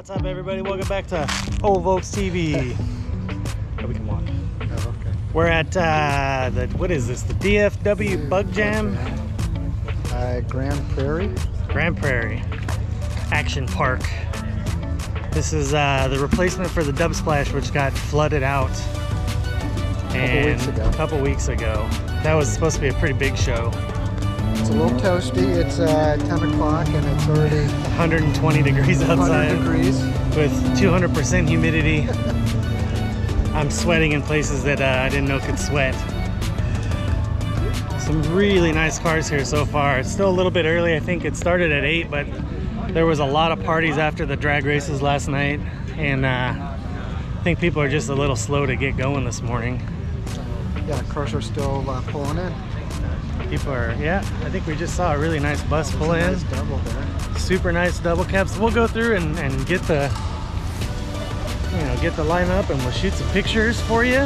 What's up, everybody? Welcome back to Old Volks TV. Oh, we can walk. Oh, okay. We're at what is this? The DFW BugJam? Grand Prairie Action Park. This is the replacement for the Dub Splash, which got flooded out a couple weeks ago. That was supposed to be a pretty big show. It's a little toasty. It's 10 o'clock and it's already 120 degrees outside 100 degrees. with 200% humidity. I'm sweating in places that I didn't know could sweat. Some really nice cars here so far. It's still a little bit early. I think it started at 8, but there was a lot of parties after the drag races last night, and I think people are just a little slow to get going this morning. Yeah, cars are still pulling in. People are, yeah, I think we just saw a really nice bus pull in. Nice double there. Super nice double cabs. We'll go through and get the, get the lineup, and we'll shoot some pictures for you.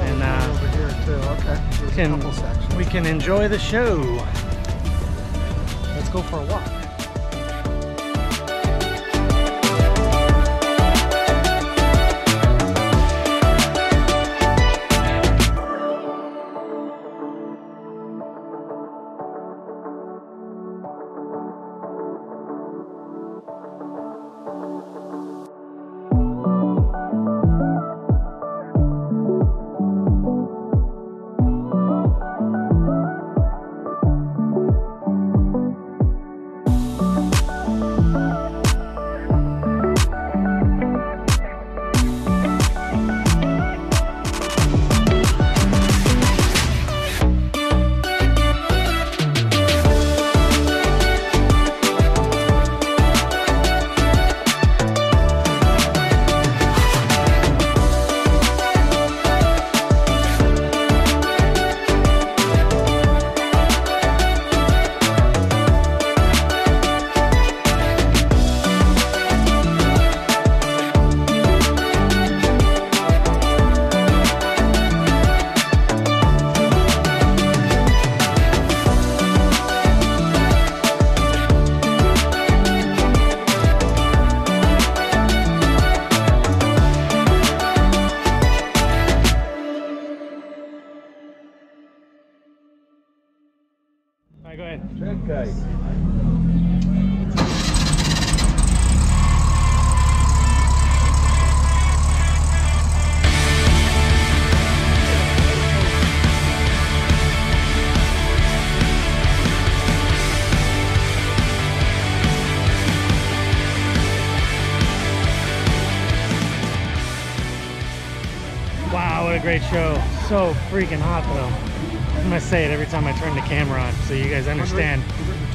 And over here too. Okay. There's a couple sections. We can enjoy the show. Let's go for a walk. All right, go ahead. Okay. Wow, what a great show. So freaking hot though. I'm gonna say it every time I turn the camera on so you guys understand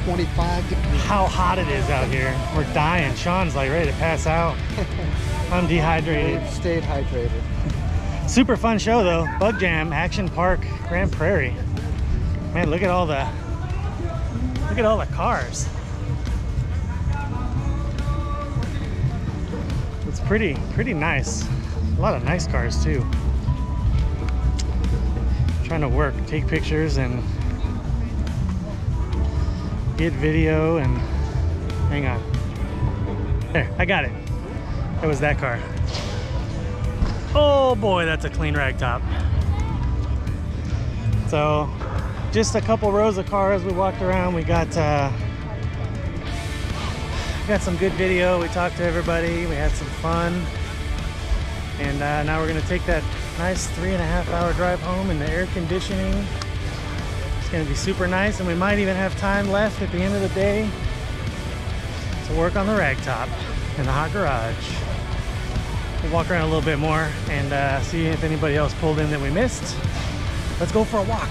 125 how hot it is out here. We're dying. Sean's like ready to pass out. I'm dehydrated. We've stayed hydrated. Super fun show though. BugJam, Action Park, Grand Prairie. Man, look at all the cars. It's pretty nice. A lot of nice cars too. Trying to take pictures and get video and hang on. There, I got it. It was that car. Oh boy, that's a clean rag top. So just a couple rows of cars. We walked around. We got some good video. We talked to everybody. We had some fun. And now we're gonna take that nice 3.5-hour drive home in the air conditioning. It's gonna be super nice, and we might even have time left at the end of the day to work on the rag top in the hot garage. We'll walk around a little bit more and see if anybody else pulled in that we missed. Let's go for a walk.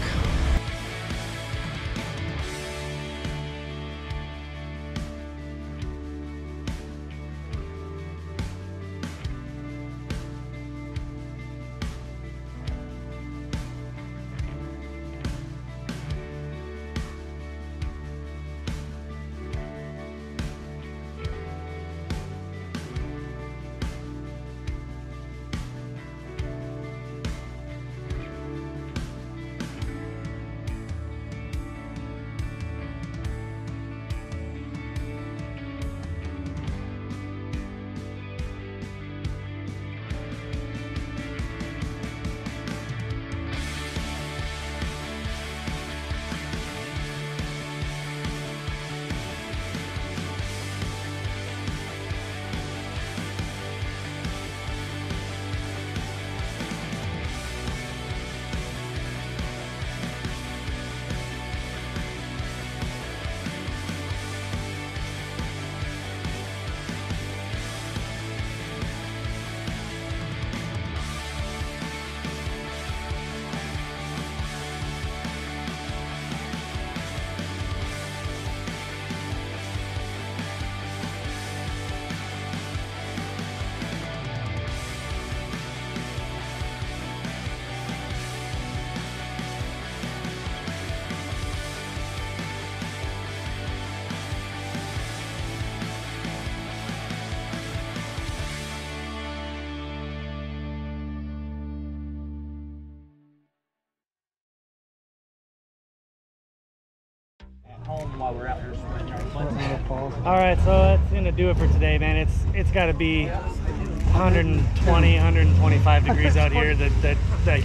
home while we're out here sweating our butts off. All right, so that's gonna do it for today, man. It's got to be 120, 125 degrees out here. The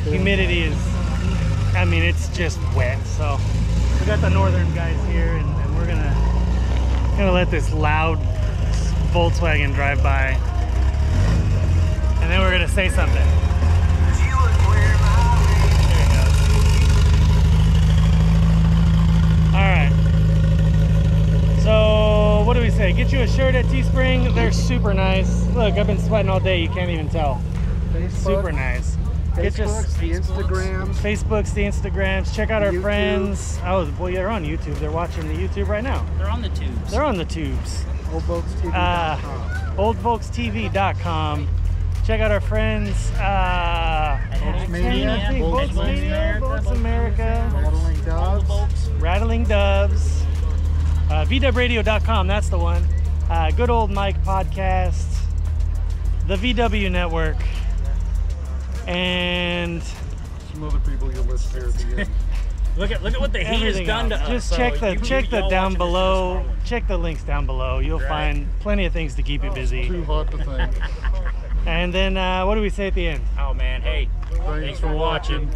humidity is, I mean, it's just wet. So we got the northern guys here, and we're gonna let this loud Volkswagen drive by, and then we're gonna say something. Alright, so what do we say? Get you a shirt at Teespring. They're super nice. Look, I've been sweating all day. You can't even tell. Facebook, Super nice. Get your Facebooks, the Instagrams. Facebooks, the Instagrams. Check out our YouTube. friends. Oh, well, they're on YouTube. They're watching the YouTube right now. They're on the tubes. They're on the tubes. OldVolksTV.com. OldVolksTV.com. Check out our friends. Volksmania. Volks America. Rattling Doves. Rattling Doves. VWradio.com, that's the one. Good Old Mike Podcast. The VW Network. And Some other people you'll list here at the end. Look at what the heat has everything done to else. us. Just So check the y'all down watching this, below. just scrolling. Check the links down below. You'll Right. find plenty of things to keep you busy. Too hot to think. And then what do we say at the end? Oh man, hey, thanks for watching.